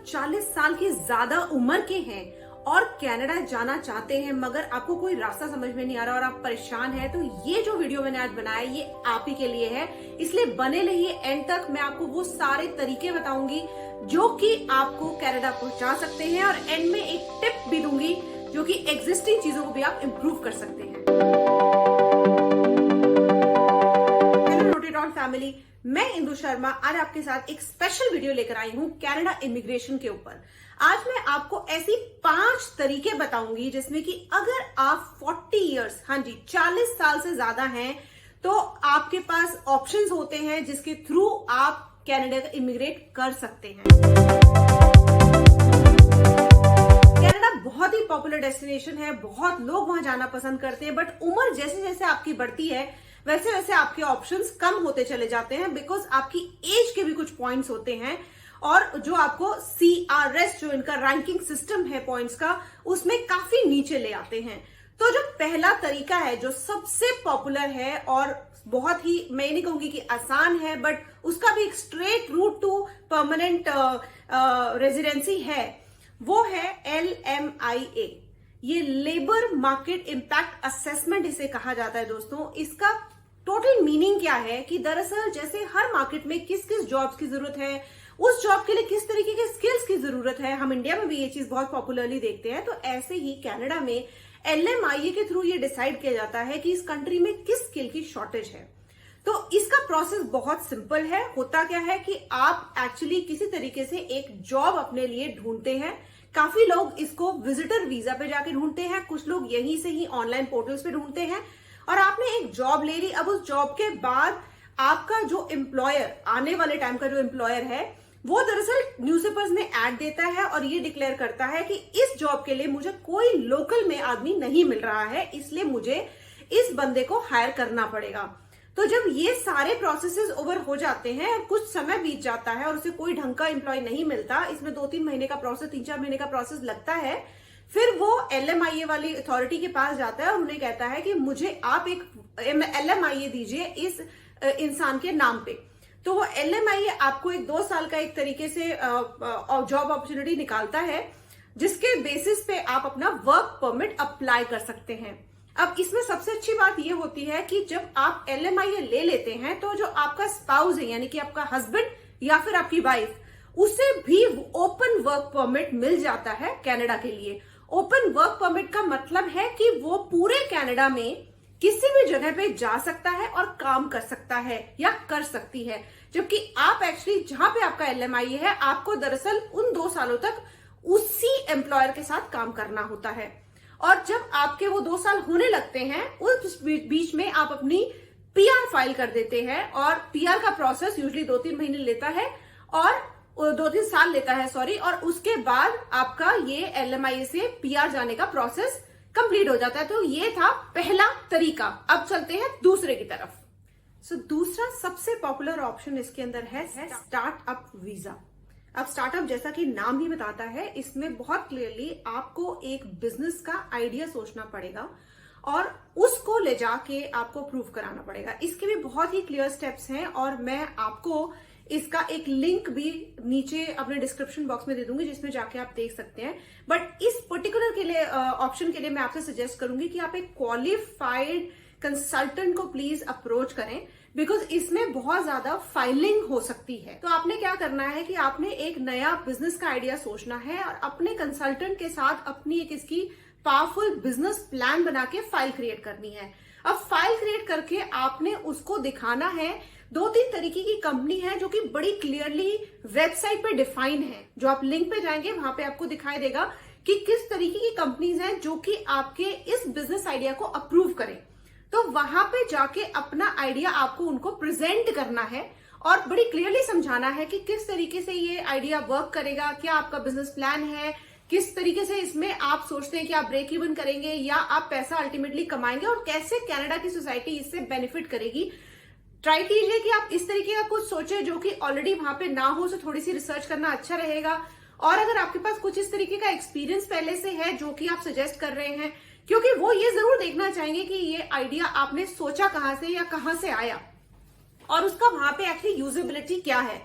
40 साल की ज्यादा उम्र के हैं और कनाडा जाना चाहते हैं मगर आपको कोई रास्ता समझ में नहीं आ रहा और आप परेशान हैं, तो ये जो वीडियो मैंने आज बनाया ये आप ही के लिए है। इसलिए बने रहिए एंड तक। मैं आपको वो सारे तरीके बताऊंगी जो कि आपको कनाडा पहुंचा सकते हैं और एंड में एक टिप भी दूंगी जो कि एग्जिस्टिंग चीजों को भी आप इम्प्रूव कर सकते हैं। हेलो नोटेड ऑन फैमिली, मैं इंदु शर्मा आज आपके साथ एक स्पेशल वीडियो लेकर आई हूं कनाडा इमिग्रेशन के ऊपर। आज मैं आपको ऐसी 5 तरीके बताऊंगी जिसमें कि अगर आप 40 इयर्स, हाँ जी 40 साल से ज्यादा हैं, तो आपके पास ऑप्शंस होते हैं जिसके थ्रू आप कनाडा का इमिग्रेट कर सकते हैं। कनाडा बहुत ही पॉपुलर डेस्टिनेशन है, बहुत लोग वहां जाना पसंद करते हैं, बट उम्र जैसे जैसे आपकी बढ़ती है वैसे वैसे आपके ऑप्शंस कम होते चले जाते हैं बिकॉज आपकी एज के भी कुछ पॉइंट्स होते हैं और जो आपको CRS जो इनका रैंकिंग सिस्टम है पॉइंट्स का, उसमें काफी नीचे ले आते हैं। तो जो पहला तरीका है जो सबसे पॉपुलर है और बहुत ही, मैं नहीं कहूंगी कि आसान है, बट उसका भी एक straight route to permanent residency है, वो है LMIA। ये लेबर मार्केट इंपैक्ट असेसमेंट इसे कहा जाता है दोस्तों। इसका टोटल मीनिंग क्या है कि दरअसल जैसे हर मार्केट में किस किस जॉब्स की जरूरत है, उस जॉब के लिए किस तरीके के स्किल्स की जरूरत है, हम इंडिया में भी ये चीज बहुत पॉपुलरली देखते हैं, तो ऐसे ही कनाडा में LMIA के थ्रू ये डिसाइड किया जाता है कि इस कंट्री में किस स्किल की शॉर्टेज है। तो इसका प्रोसेस बहुत सिंपल है। होता क्या है कि आप एक्चुअली किसी तरीके से एक जॉब अपने लिए ढूंढते हैं। काफी लोग इसको विजिटर वीजा पे जाके ढूंढते हैं, कुछ लोग यहीं से ही ऑनलाइन पोर्टल्स पे ढूंढते हैं और आपने एक जॉब ले ली। अब उस जॉब के बाद आपका जो एम्प्लॉयर, आने वाले टाइम का जो एम्प्लॉयर है, वो दरअसल न्यूज़पेपर्स में ऐड देता है और ये डिक्लेयर करता है कि इस जॉब के लिए मुझे कोई लोकल में आदमी नहीं मिल रहा है, इसलिए मुझे इस बंदे को हायर करना पड़ेगा। तो जब ये सारे प्रोसेसेस ओवर हो जाते हैं और कुछ समय बीत जाता है और उसे कोई ढंग का एम्प्लॉय नहीं मिलता, इसमें 2-3 महीने का प्रोसेस, 3-4 महीने का प्रोसेस लगता है, फिर वो LMIA वाली अथॉरिटी के पास जाता है और उन्हें कहता है कि मुझे आप एक LMIA दीजिए इस इंसान के नाम पे। तो वो LMIA आपको एक 2 साल का एक तरीके से जॉब अपॉर्चुनिटी निकालता है जिसके बेसिस पे आप अपना वर्क परमिट अप्लाई कर सकते हैं। अब इसमें सबसे अच्छी बात यह होती है कि जब आप LMIA ले लेते हैं तो जो आपका स्पाउस है, यानी कि आपका हस्बैंड या फिर आपकी वाइफ, उसे भी ओपन वर्क परमिट मिल जाता है कनाडा के लिए। ओपन वर्क परमिट का मतलब है कि वो पूरे कनाडा में किसी भी जगह पे जा सकता है और काम कर सकता है या कर सकती है, जबकि आप एक्चुअली जहां पे आपका LMIA है, आपको दरअसल उन 2 सालों तक उसी एम्प्लॉयर के साथ काम करना होता है। और जब आपके वो 2 साल होने लगते हैं, उस बीच में आप अपनी PR फाइल कर देते हैं और PR का प्रोसेस यूजुअली 2-3 महीने लेता है और 2-3 साल लेता है, सॉरी, और उसके बाद आपका ये LMIA से PR जाने का प्रोसेस कंप्लीट हो जाता है। तो ये था पहला तरीका। अब चलते हैं दूसरे की तरफ। दूसरा सबसे पॉपुलर ऑप्शन इसके अंदर है स्टार्टअप वीजा। अब स्टार्टअप जैसा कि नाम ही बताता है, इसमें बहुत क्लियरली आपको एक बिजनेस का आइडिया सोचना पड़ेगा और उसको ले जाके आपको प्रूव कराना पड़ेगा। इसके भी बहुत ही क्लियर स्टेप्स हैं और मैं आपको इसका एक लिंक भी नीचे अपने डिस्क्रिप्शन बॉक्स में दे दूंगी जिसमें जाके आप देख सकते हैं। बट इस पर्टिकुलर के लिए ऑप्शन के लिए मैं आपसे सजेस्ट करूंगी कि आप एक क्वालिफाइड कंसल्टेंट को प्लीज अप्रोच करें बिकॉज इसमें बहुत ज्यादा फाइलिंग हो सकती है। तो आपने क्या करना है कि आपने एक नया बिजनेस का आइडिया सोचना है और अपने कंसल्टेंट के साथ अपनी एक इसकी पावरफुल बिजनेस प्लान बना के फाइल क्रिएट करनी है। अब फाइल क्रिएट करके आपने उसको दिखाना है। 2-3 तरीके की कंपनी है जो कि बड़ी क्लियरली वेबसाइट पे डिफाइन है। जो आप लिंक पे जाएंगे वहां पे आपको दिखाई देगा कि किस तरीके की कंपनीज हैं जो कि आपके इस बिजनेस आइडिया को अप्रूव करें। तो वहां पे जाके अपना आइडिया आपको उनको प्रेजेंट करना है और बड़ी क्लियरली समझाना है कि किस तरीके से ये आइडिया वर्क करेगा, क्या आपका बिजनेस प्लान है, किस तरीके से इसमें आप सोचते हैं कि आप ब्रेक इवन करेंगे या आप पैसा अल्टीमेटली कमाएंगे और कैसे कनाडा की सोसाइटी इससे बेनिफिट करेगी। ट्राई कीजिए कि आप इस तरीके का कुछ सोचे जो कि ऑलरेडी वहां पे ना हो, तो थोड़ी सी रिसर्च करना अच्छा रहेगा। और अगर आपके पास कुछ इस तरीके का एक्सपीरियंस पहले से है जो कि आप सजेस्ट कर रहे हैं, क्योंकि वो ये जरूर देखना चाहेंगे कि ये आइडिया आपने सोचा कहां से या कहां से आया और उसका वहां पे एक्चुअली यूजेबिलिटी क्या है।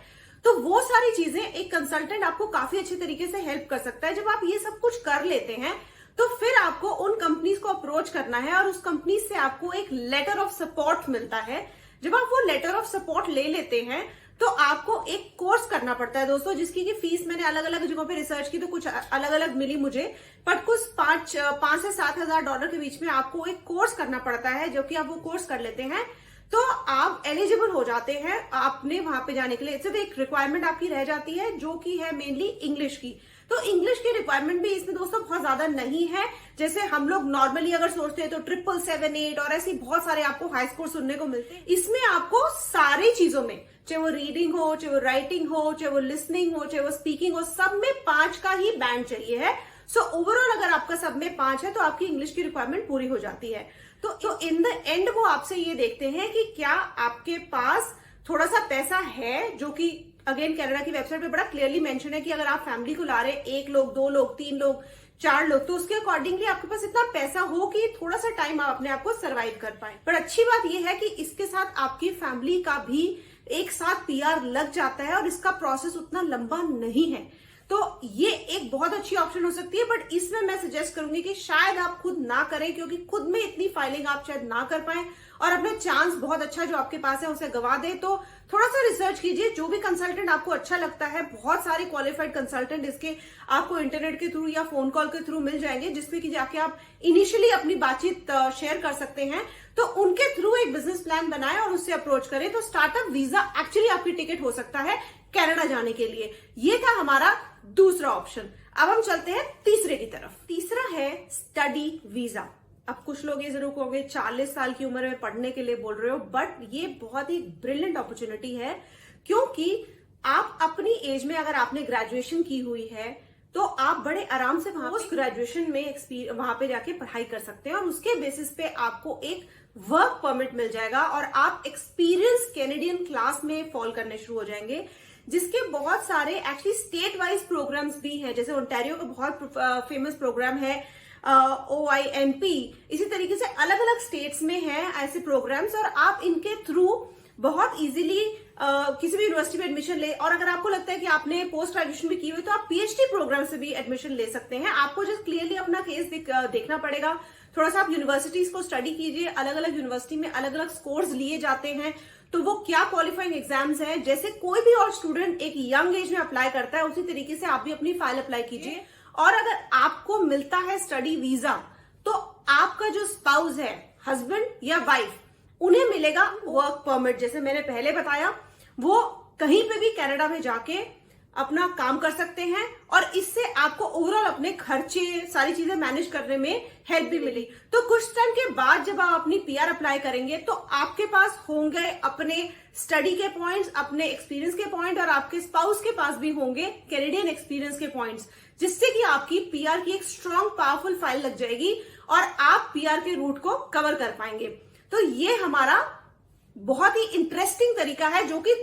तो वो सारी चीजें एक कंसल्टेंट आपको काफी अच्छे तरीके से हेल्प कर सकता है। जब आप ये सब कुछ कर लेते हैं तो फिर आपको उन कंपनीज को अप्रोच करना है और उस कंपनी से आपको एक लेटर ऑफ सपोर्ट मिलता है। जब आप वो लेटर ऑफ सपोर्ट ले लेते हैं तो आपको एक कोर्स करना पड़ता है दोस्तों, जिसकी की फीस मैंने अलग अलग जगहों पे रिसर्च की तो कुछ अलग अलग मिली मुझे, बट कुछ 5 से 7 हजार डॉलर के बीच में आपको एक कोर्स करना पड़ता है। जो कि आप वो कोर्स कर लेते हैं तो आप एलिजिबल हो जाते हैं आपने वहां पे जाने के लिए। सिर्फ एक रिक्वायरमेंट आपकी रह जाती है जो कि है मेनली इंग्लिश की। तो इंग्लिश की रिक्वायरमेंट भी इसमें दोस्तों बहुत ज्यादा नहीं है। जैसे हम लोग नॉर्मली अगर सोचते हैं तो 777 और ऐसी बहुत सारे आपको हाई स्कोर सुनने को मिलते हैं। इसमें आपको सारी चीजों में, चाहे वो रीडिंग हो, चाहे वो राइटिंग हो, चाहे वो लिसनिंग हो, चाहे वो स्पीकिंग हो, सब में 5 का ही बैंड चाहिए है। सो ओवरऑल अगर आपका सब में 5 है तो आपकी इंग्लिश की रिक्वायरमेंट पूरी हो जाती है। तो इन द एंड वो आपसे ये देखते हैं कि क्या आपके पास थोड़ा सा पैसा है, जो कि अगेन कनाडा की वेबसाइट पे बड़ा क्लियरली मेंशन है कि अगर आप फैमिली को ला रहे हैं 1 लोग, 2 लोग, 3 लोग, 4 लोग, तो उसके अकॉर्डिंगली आपके पास इतना पैसा हो कि थोड़ा सा टाइम आप अपने आप को सर्वाइव कर पाए। पर अच्छी बात यह है कि इसके साथ आपकी फैमिली का भी एक साथ पीआर लग जाता है और इसका प्रोसेस उतना लंबा नहीं है। तो ये एक बहुत अच्छी ऑप्शन हो सकती है, बट इसमें मैं सजेस्ट करूंगी कि शायद आप खुद ना करें, क्योंकि खुद में इतनी फाइलिंग आप शायद ना कर पाए और अपने चांस बहुत अच्छा जो आपके पास है उसे गवा दे। तो थोड़ा सा रिसर्च कीजिए, जो भी कंसल्टेंट आपको अच्छा लगता है। बहुत सारे क्वालिफाइड कंसल्टेंट इसके आपको इंटरनेट के थ्रू या फोन कॉल के थ्रू मिल जाएंगे, जिसमें कि जाके आप इनिशियली अपनी बातचीत शेयर कर सकते हैं। तो उनके थ्रू एक बिजनेस प्लान बनाएं और उससे अप्रोच करें। तो स्टार्टअप वीजा एक्चुअली आपकी टिकट हो सकता है कनाडा जाने के लिए। ये था हमारा दूसरा ऑप्शन। अब हम चलते हैं तीसरे की तरफ। तीसरा है स्टडी वीजा। अब कुछ लोग ये जरूर कहोगे 40 साल की उम्र में पढ़ने के लिए बोल रहे हो, बट ये बहुत ही ब्रिलियंट अपॉर्चुनिटी है, क्योंकि आप अपनी एज में अगर आपने ग्रेजुएशन की हुई है तो आप बड़े आराम से वहां पोस्ट ग्रेजुएशन में वहां पे जाके पढ़ाई कर सकते हैं और उसके बेसिस पे आपको एक वर्क परमिट मिल जाएगा और आप एक्सपीरियंस कैनेडियन क्लास में फॉल करने शुरू हो जाएंगे, जिसके बहुत सारे एक्चुअली स्टेट वाइज प्रोग्राम्स भी हैं। जैसे ओंटारियो का बहुत फेमस प्रोग्राम है OINP। इसी तरीके से अलग अलग स्टेट्स में है ऐसे प्रोग्राम्स और आप इनके थ्रू बहुत इजीली किसी भी यूनिवर्सिटी में एडमिशन ले। और अगर आपको लगता है कि आपने पोस्ट ग्रेजुएशन भी की हुई तो आप PhD प्रोग्राम से भी एडमिशन ले सकते हैं। आपको जस्ट क्लियरली अपना केस देखना पड़ेगा। थोड़ा सा आप यूनिवर्सिटीज को स्टडी कीजिए। अलग अलग यूनिवर्सिटी में अलग अलग स्कोर्स लिए जाते हैं, तो वो क्या क्वालिफाइंग एग्जाम्स है, जैसे कोई भी और स्टूडेंट एक यंग एज में अप्लाई करता है उसी तरीके से आप भी अपनी फाइल अप्लाई कीजिए। और अगर आपको मिलता है स्टडी वीजा तो आपका जो स्पाउस है, हस्बैंड या वाइफ, उन्हें मिलेगा वर्क परमिट। जैसे मैंने पहले बताया, वो कहीं पे भी कनाडा में जाके अपना काम कर सकते हैं और इससे आपको ओवरऑल अपने खर्चे सारी चीजें मैनेज करने में हेल्प भी मिली। तो कुछ टाइम के बाद जब आप अपनी पीआर अप्लाई करेंगे तो आपके पास होंगे अपने स्टडी के पॉइंट्स, अपने एक्सपीरियंस के पॉइंट और आपके स्पाउस के पास भी होंगे कैनेडियन एक्सपीरियंस के पॉइंट्स, जिससे कि आपकी पीआर की एक स्ट्रांग पावरफुल फाइल लग जाएगी और आप पीआर के रूट को कवर कर पाएंगे। तो ये हमारा बहुत ही इंटरेस्टिंग तरीका है, जो कि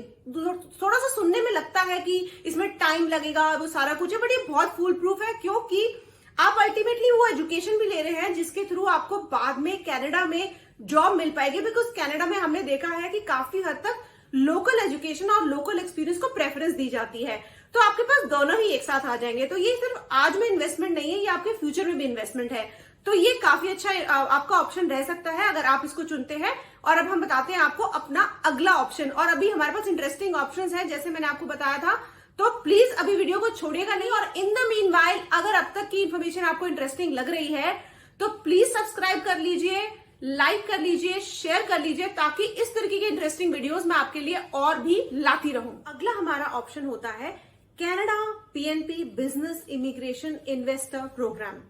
थोड़ा सा सुनने में लगता है कि इसमें टाइम लगेगा, वो सारा कुछ है, बट ये बहुत फुल प्रूफ है, क्योंकि आप अल्टीमेटली वो एजुकेशन भी ले रहे हैं जिसके थ्रू आपको बाद में कनाडा में जॉब मिल पाएगी। बिकॉज कनाडा में हमने देखा है कि काफी हद तक लोकल एजुकेशन और लोकल एक्सपीरियंस को प्रेफरेंस दी जाती है। तो आपके पास दोनों ही एक साथ आ जाएंगे। तो ये सिर्फ आज में इन्वेस्टमेंट नहीं है, ये आपके फ्यूचर में भी इन्वेस्टमेंट है। तो ये काफी अच्छा आपका ऑप्शन रह सकता है अगर आप इसको चुनते हैं। और अब हम बताते हैं आपको अपना अगला ऑप्शन। और अभी हमारे पास इंटरेस्टिंग ऑप्शंस हैं, जैसे मैंने आपको बताया था। तो प्लीज अभी वीडियो को छोड़िएगा नहीं। और इन द मीन वाइल अगर अब तक की इन्फॉर्मेशन आपको इंटरेस्टिंग लग रही है तो प्लीज सब्सक्राइब कर लीजिए, लाइक कर लीजिए, शेयर कर लीजिए, ताकि इस तरीके के इंटरेस्टिंग वीडियोस मैं आपके लिए और भी लाती रहूं। अगला हमारा ऑप्शन होता है Canada PNP business immigration investor program.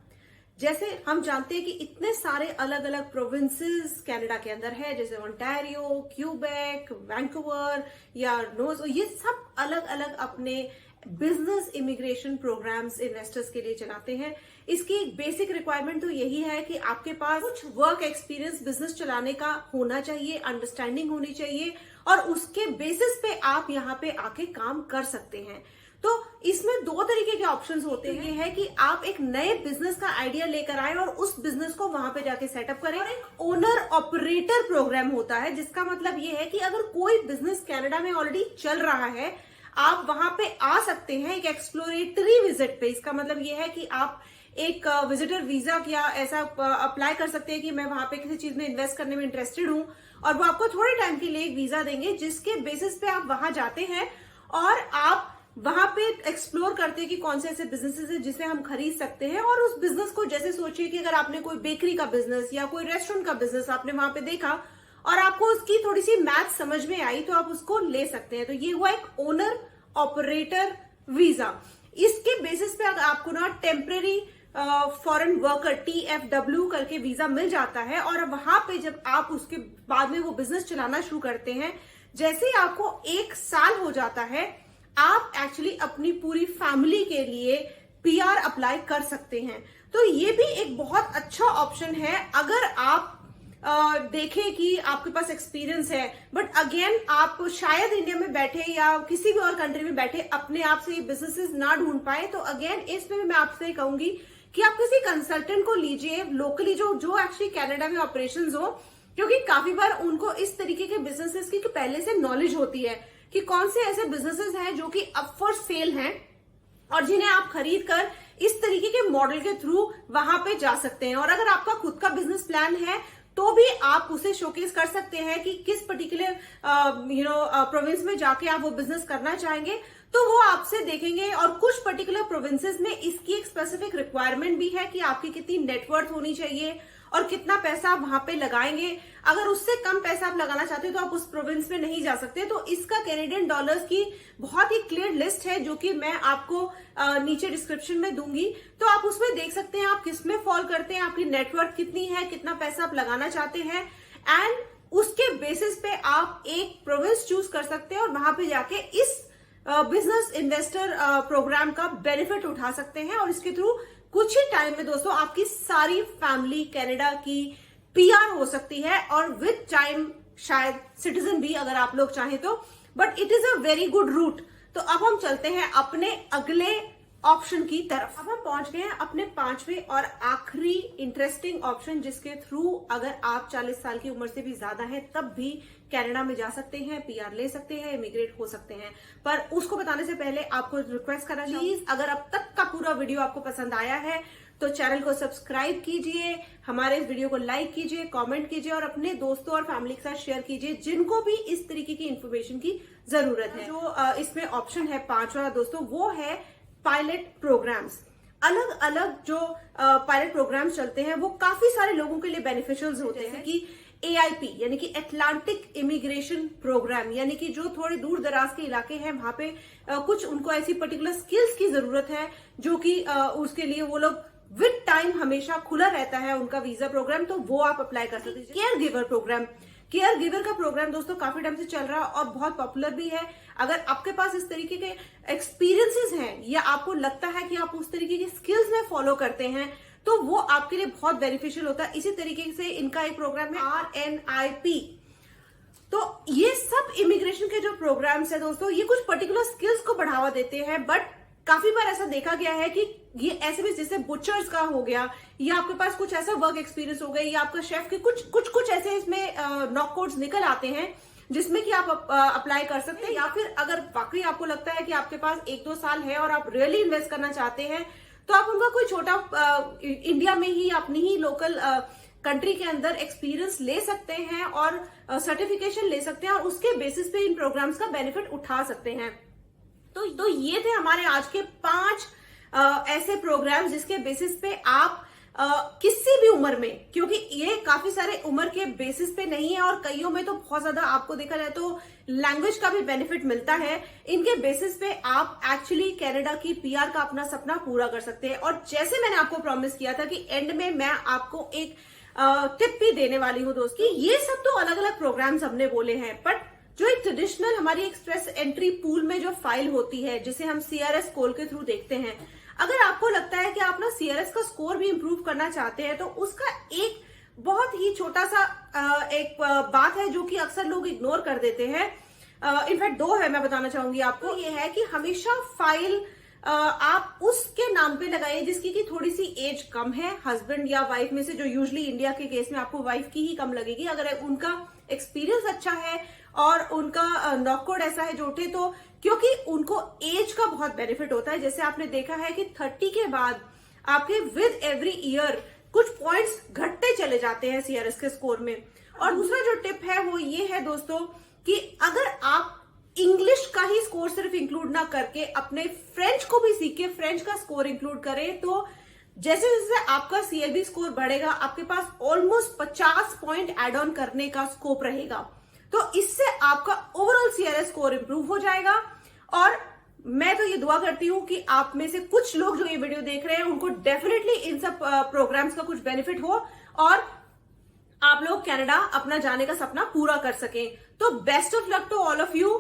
जैसे हम जानते हैं कि इतने सारे अलग अलग प्रोविंसेस कनाडा के अंदर है, जैसे ओंटारियो, क्यूबेक, वैंकूवर या नोज, ये सब अलग अलग अपने बिजनेस इमिग्रेशन प्रोग्राम्स इन्वेस्टर्स के लिए चलाते हैं। इसकी एक बेसिक रिक्वायरमेंट तो यही है कि आपके पास कुछ वर्क एक्सपीरियंस बिजनेस चलाने का होना चाहिए, अंडरस्टैंडिंग होनी चाहिए, और उसके बेसिस पे आप यहाँ पे आके काम कर सकते हैं। तो इसमें 2 तरीके के ऑप्शंस होते हैं। ये है कि आप एक नए बिजनेस का आइडिया लेकर आए और उस बिजनेस को वहां पे जाके सेटअप करें। और एक ओनर ऑपरेटर प्रोग्राम होता है, जिसका मतलब ये है कि अगर कोई बिजनेस कनाडा में ऑलरेडी चल रहा है, आप वहां पे आ सकते हैं एक एक्सप्लोरेटरी विजिट पे। इसका मतलब ये है कि आप एक विजिटर वीजा या ऐसा अप्लाई कर सकते हैं कि मैं वहां पे किसी चीज में इन्वेस्ट करने में इंटरेस्टेड हूं, और वो आपको थोड़े टाइम के लिए एक वीजा देंगे, जिसके बेसिस पे आप वहां जाते हैं और आप वहां पे एक्सप्लोर करते हैं कि कौन से ऐसे बिजनेसेस है जिसे हम खरीद सकते हैं। और उस बिजनेस को, जैसे सोचिए कि अगर आपने कोई बेकरी का बिजनेस या कोई रेस्टोरेंट का बिजनेस आपने वहां पे देखा और आपको उसकी थोड़ी सी मैथ समझ में आई, तो आप उसको ले सकते हैं। तो ये हुआ एक ओनर ऑपरेटर वीजा। इसके बेसिस पे अगर आपको ना टेम्पररी फॉरेन वर्कर TFW करके वीजा मिल जाता है, और वहां पे जब आप उसके बाद में वो बिजनेस चलाना शुरू करते हैं, जैसे ही आपको 1 साल हो जाता है, आप एक्चुअली अपनी पूरी फैमिली के लिए PR अप्लाई कर सकते हैं। तो ये भी एक बहुत अच्छा ऑप्शन है अगर आप देखें कि आपके पास एक्सपीरियंस है, बट अगेन आप शायद इंडिया में बैठे या किसी भी और कंट्री में बैठे अपने आप से ये बिजनेसेस ना ढूंढ पाए, तो अगेन इसमें मैं आपसे कहूंगी कि आप किसी कंसल्टेंट को लीजिए लोकली, जो एक्चुअली कनाडा में ऑपरेशंस हो, क्योंकि काफी बार उनको इस तरीके के बिजनेसेस की पहले से नॉलेज होती है कि कौन से ऐसे बिजनेसेस हैं जो कि अप फॉर सेल हैं और जिन्हें आप खरीद कर इस तरीके के मॉडल के थ्रू वहां पे जा सकते हैं। और अगर आपका खुद का बिजनेस प्लान है तो भी आप उसे शोकेस कर सकते हैं कि किस पर्टिकुलर प्रोविंस में जाके आप वो बिजनेस करना चाहेंगे, तो वो आपसे देखेंगे। और कुछ पर्टिकुलर प्रोविंसेस में इसकी एक स्पेसिफिक रिक्वायरमेंट भी है कि आपकी कितनी नेटवर्थ होनी चाहिए और कितना पैसा आप वहां पे लगाएंगे। अगर उससे कम पैसा आप लगाना चाहते हो तो आप उस प्रोविंस में नहीं जा सकते। तो इसका कैनेडियन डॉलर्स की बहुत ही क्लियर लिस्ट है जो कि मैं आपको नीचे डिस्क्रिप्शन में दूंगी, तो आप उसमें देख सकते हैं आप किस में फॉल करते हैं, आपकी नेटवर्थ कितनी है, कितना पैसा आप लगाना चाहते हैं, एंड उसके बेसिस पे आप एक प्रोविंस चूज कर सकते हैं और वहां पे जाके इस बिजनेस इन्वेस्टर प्रोग्राम का बेनिफिट उठा सकते हैं। और इसके थ्रू कुछ ही टाइम में दोस्तों आपकी सारी फैमिली कनाडा की PR हो सकती है, और विद टाइम शायद सिटीजन भी अगर आप लोग चाहें तो, but it is a very good route. तो अब हम चलते हैं अपने अगले ऑप्शन की तरफ। अब हम पहुंच गए हैं अपने 5वें और आखिरी इंटरेस्टिंग ऑप्शन, जिसके थ्रू अगर आप 40 साल की उम्र से भी ज्यादा है तब भी कनाडा में जा सकते हैं, PR ले सकते हैं, इमिग्रेट हो सकते हैं। पर उसको बताने से पहले आपको रिक्वेस्ट करना, प्लीज अगर अब तक का पूरा वीडियो आपको पसंद आया है तो चैनल को सब्सक्राइब कीजिए, हमारे इस वीडियो को लाइक कीजिए, कमेंट कीजिए और अपने दोस्तों और फैमिली के साथ शेयर कीजिए जिनको भी इस तरीके की इंफॉर्मेशन की जरूरत है। जो इसमें ऑप्शन है 5वां दोस्तों, वो है पायलट प्रोग्राम्स। अलग अलग जो पायलट प्रोग्राम्स चलते हैं वो काफी सारे लोगों के लिए बेनिफिशियल होते हैं, कि AIP यानी कि अटलांटिक इमिग्रेशन प्रोग्राम, यानी कि जो थोड़े दूर दराज के इलाके हैं वहां पे कुछ उनको ऐसी पर्टिकुलर स्किल्स की जरूरत है जो कि उसके लिए वो लोग विद टाइम हमेशा खुला रहता है उनका वीजा प्रोग्राम, तो वो आप अप्लाई कर सकते हैं। Caregiver program, caregiver का प्रोग्राम दोस्तों काफी टाइम से चल रहा है और बहुत पॉपुलर भी है। अगर आपके पास इस तरीके के एक्सपीरियंसेस हैं या आपको लगता है कि आप उस तरीके की स्किल्स में फॉलो करते हैं, तो वो आपके लिए बहुत बेनिफिशियल होता है। इसी तरीके से इनका एक प्रोग्राम है RNIP। तो ये सब इमिग्रेशन के जो प्रोग्राम्स है दोस्तों, ये कुछ पर्टिकुलर स्किल्स को बढ़ावा देते हैं, बट काफी बार ऐसा देखा गया है कि ये ऐसे भी, जैसे बुचर्स का हो गया, या आपके पास कुछ ऐसा वर्क एक्सपीरियंस हो गया, या आपका शेफ के कुछ ऐसे इसमें नॉक कोड्स निकल आते हैं जिसमें कि आप अप्लाई कर सकते हैं। या फिर अगर वाकई आपको लगता है कि आपके पास 1-2 साल है और आप रियली इन्वेस्ट करना चाहते हैं, तो आप उनका कोई छोटा इंडिया में ही अपनी ही लोकल कंट्री के अंदर एक्सपीरियंस ले सकते हैं और सर्टिफिकेशन ले सकते हैं, और उसके बेसिस पे इन प्रोग्राम्स का बेनिफिट उठा सकते हैं। तो ये थे हमारे आज के 5 ऐसे प्रोग्राम जिसके बेसिस पे आप किसी भी उम्र में, क्योंकि ये काफी सारे उम्र के बेसिस पे नहीं है और कईयों में तो बहुत ज्यादा आपको देखा जाए तो लैंग्वेज का भी बेनिफिट मिलता है, इनके बेसिस पे आप एक्चुअली कनाडा की PR का अपना सपना पूरा कर सकते हैं। और जैसे मैंने आपको प्रॉमिस किया था कि एंड में मैं आपको एक टिप भी देने वाली हूँ दोस्त, कि ये सब तो अलग अलग प्रोग्राम्स हमने बोले हैं, बट जो एक ट्रेडिशनल हमारी एक्सप्रेस एंट्री पूल में जो फाइल होती है जिसे हम CRS स्कोर के थ्रू देखते हैं, अगर आपको लगता है कि आप ना CRS का स्कोर भी इंप्रूव करना चाहते हैं, तो उसका एक बहुत ही छोटा सा एक बात है जो कि अक्सर लोग इग्नोर कर देते हैं। इनफैक्ट 2 है, मैं बताना चाहूंगी आपको। ये है कि हमेशा फाइल आप उसके नाम पे लगाइए जिसकी की थोड़ी सी एज कम है, हस्बैंड या वाइफ में से, जो यूजुअली इंडिया के केस में आपको वाइफ की ही कम लगेगी। अगर उनका एक्सपीरियंस अच्छा है और उनका नॉक कोड ऐसा है जो उठे, तो क्योंकि उनको एज का बहुत बेनिफिट होता है। जैसे आपने देखा है कि 30 के बाद आपके विद एवरी ईयर कुछ पॉइंट्स घटते चले जाते हैं सीआरएस के स्कोर में। और दूसरा जो टिप है वो ये है दोस्तों कि अगर आप इंग्लिश का ही स्कोर सिर्फ इंक्लूड ना करके अपने फ्रेंच को भी सीखे, फ्रेंच का स्कोर इंक्लूड करें, तो जैसे जैसे आपका सीएलबी स्कोर बढ़ेगा आपके पास ऑलमोस्ट 50 पॉइंट एड ऑन करने का स्कोप रहेगा। तो इससे आपका ओवरऑल सीआरएस स्कोर इंप्रूव हो जाएगा। और मैं तो ये दुआ करती हूं कि आप में से कुछ लोग जो ये वीडियो देख रहे हैं उनको डेफिनेटली इन सब प्रोग्राम्स का कुछ बेनिफिट हो और आप लोग कनाडा अपना जाने का सपना पूरा कर सकें। तो best of luck to all of you.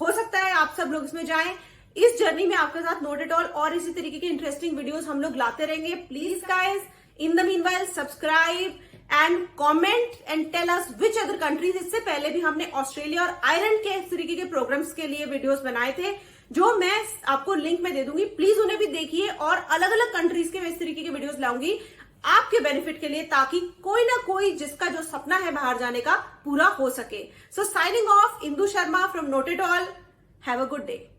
हो सकता है आप सब लोग इसमें जाएं। इस जर्नी में आपके साथ नोट इट ऑल और इसी तरीके के इंटरेस्टिंग वीडियोस हम लोग लाते रहेंगे। Please guys, in the meanwhile subscribe and comment and tell us which other countries. इससे पहले भी हमने ऑस्ट्रेलिया और आयरलैंड के इस तरीके के प्रोग्राम्स के लिए वीडियोस बनाए थे जो मैं आपको लिंक में दे दूंगी। प्लीज उन्हें भी देखिए और अलग अलग कंट्रीज के मैं इस तरीके के वीडियोस लाऊंगी आपके बेनिफिट के लिए, ताकि कोई ना कोई जिसका जो सपना है बाहर जाने का पूरा हो सके। So signing off, Indu Sharma from note it all. Have a good day.